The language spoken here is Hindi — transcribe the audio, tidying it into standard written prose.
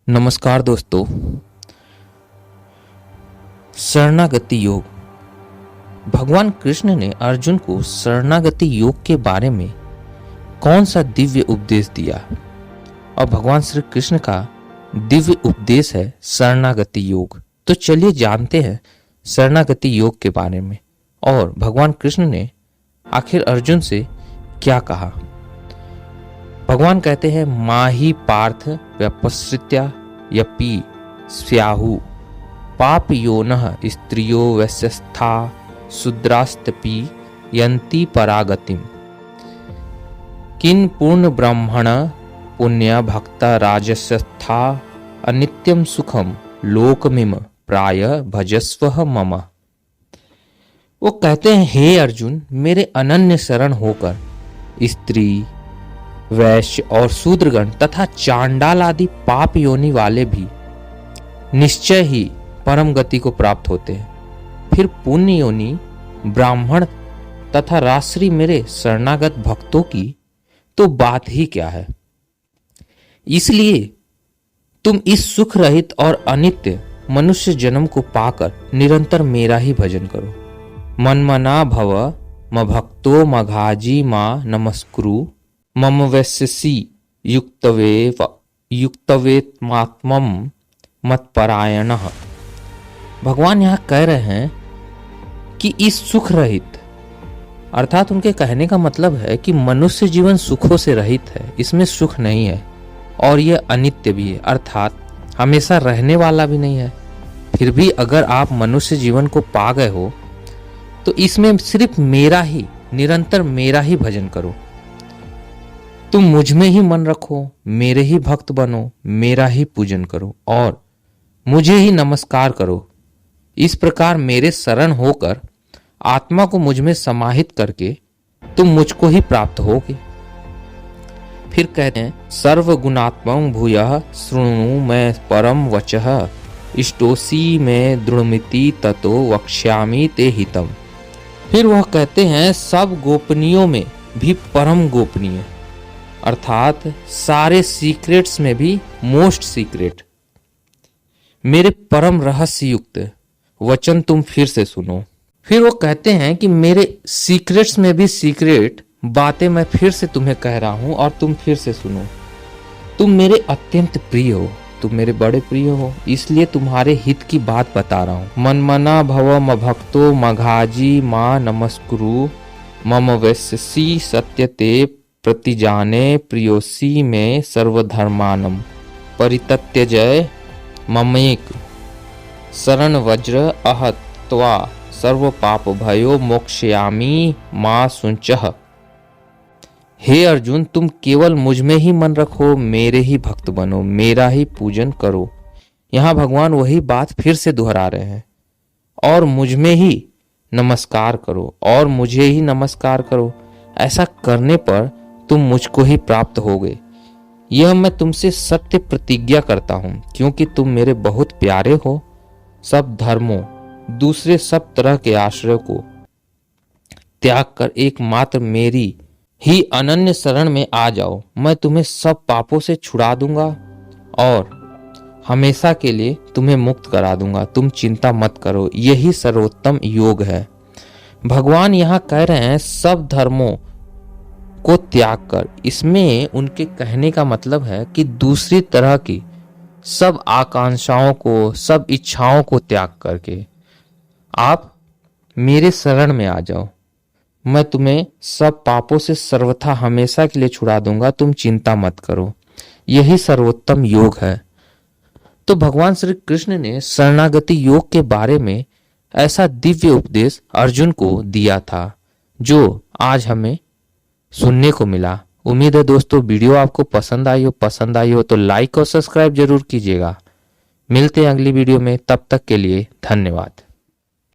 नमस्कार दोस्तों। शरणागति योग। भगवान कृष्ण ने अर्जुन को शरणागति योग के बारे में कौन सा दिव्य उपदेश दिया और भगवान श्री कृष्ण का दिव्य उपदेश है शरणागति योग। तो चलिए जानते हैं शरणागति योग के बारे में और भगवान कृष्ण ने आखिर अर्जुन से क्या कहा। भगवान कहते हैं, माही पार्थ व्यपसृत्या यपि स्याहु पाप योनः स्त्रियो वैश्यस्था शूद्रास्तपि यन्ति परागतिम किन पूर्ण ब्राह्मण पुण्य भक्त राजस्था अनित्यम सुखम लोकमिम प्राय भजस्व मम। वो कहते हैं, हे अर्जुन, मेरे अनन्य शरण होकर स्त्री, वैश्य और शूद्रगण तथा चांडाल आदि पाप योनि वाले भी निश्चय ही परम गति को प्राप्त होते हैं। फिर पुण्य योनि ब्राह्मण तथा राष्ट्री मेरे शरणागत भक्तों की तो बात ही क्या है। इसलिए तुम इस सुख रहित और अनित्य मनुष्य जन्म को पाकर निरंतर मेरा ही भजन करो। मनमना भव मभक्तो मघाजी मां नमस्कुरु मम वैश्यसी युक्तवेत्मात्मम मत्परायणः। भगवान यहाँ कह रहे हैं कि इस सुख रहित, अर्थात उनके कहने का मतलब है कि मनुष्य जीवन सुखों से रहित है, इसमें सुख नहीं है और यह अनित्य भी है, अर्थात हमेशा रहने वाला भी नहीं है। फिर भी अगर आप मनुष्य जीवन को पा गए हो तो इसमें सिर्फ मेरा ही, निरंतर मेरा ही भजन करो। तुम मुझ में ही मन रखो, मेरे ही भक्त बनो, मेरा ही पूजन करो और मुझे ही नमस्कार करो। इस प्रकार मेरे शरण होकर आत्मा को मुझ में समाहित करके तुम मुझको ही प्राप्त होगे। फिर कहते हैं, सर्वगुणात्मं भूयः शृणु मैं परम वचः इष्टोसी में दृढ़मिति ततो वक्ष्यामि ते हितम। फिर वह कहते हैं, सब गोपनीयों में भी परम गोपनीय, अर्थात सारे सीक्रेट्स में भी मोस्ट सीक्रेट, मेरे परम रहस्य युक्त वचन तुम फिर से सुनो। फिर वो कहते हैं कि मेरे सीक्रेट्स में भी सीक्रेट बातें मैं फिर से तुम्हें कह रहा हूं और तुम फिर से सुनो। तुम मेरे अत्यंत प्रिय हो, तुम मेरे बड़े प्रिय हो, इसलिए तुम्हारे हित की बात बता रहा हूं। मनमना भव मभक्तो मघाजी मां नमस्कुरु मम वैश्यसी सत्यते प्रतिजाने प्रियोसी में सर्वधर्मानम परित्यज्य ममेक शरण वज्र अहत्वा सर्व पाप भयो मोक्षयामि मां सुंचः। हे अर्जुन, तुम केवल मुझ में ही मन रखो, मेरे ही भक्त बनो, मेरा ही पूजन करो। यहाँ भगवान वही बात फिर से दोहरा रहे हैं, और मुझ में ही नमस्कार करो और मुझे ही नमस्कार करो। ऐसा करने पर तुम मुझको ही प्राप्त होगे। यह मैं तुमसे सत्य प्रतिज्ञा करता हूं, क्योंकि तुम मेरे बहुत प्यारे हो। सब धर्मों, दूसरे सब तरह के आश्रय को त्याग कर एकमात्र मेरी ही अनन्य शरण में आ जाओ। मैं तुम्हें सब पापों से छुड़ा दूंगा और हमेशा के लिए तुम्हें मुक्त करा दूंगा। तुम चिंता मत करो, यही सर्वोत्तम योग है। भगवान यहाँ कह रहे हैं सब धर्मों को त्याग कर। इसमें उनके कहने का मतलब है कि दूसरी तरह की सब आकांक्षाओं को, सब इच्छाओं को त्याग करके आप मेरे शरण में आ जाओ। मैं तुम्हें सब पापों से सर्वथा हमेशा के लिए छुड़ा दूंगा, तुम चिंता मत करो। यही सर्वोत्तम योग है। तो भगवान श्री कृष्ण ने शरणागति योग के बारे में ऐसा दिव्य उपदेश अर्जुन को दिया था जो आज हमें सुनने को मिला। उम्मीद है दोस्तों वीडियो आपको पसंद आई हो तो लाइक और सब्सक्राइब जरूर कीजिएगा। मिलते हैं अगली वीडियो में, तब तक के लिए धन्यवाद।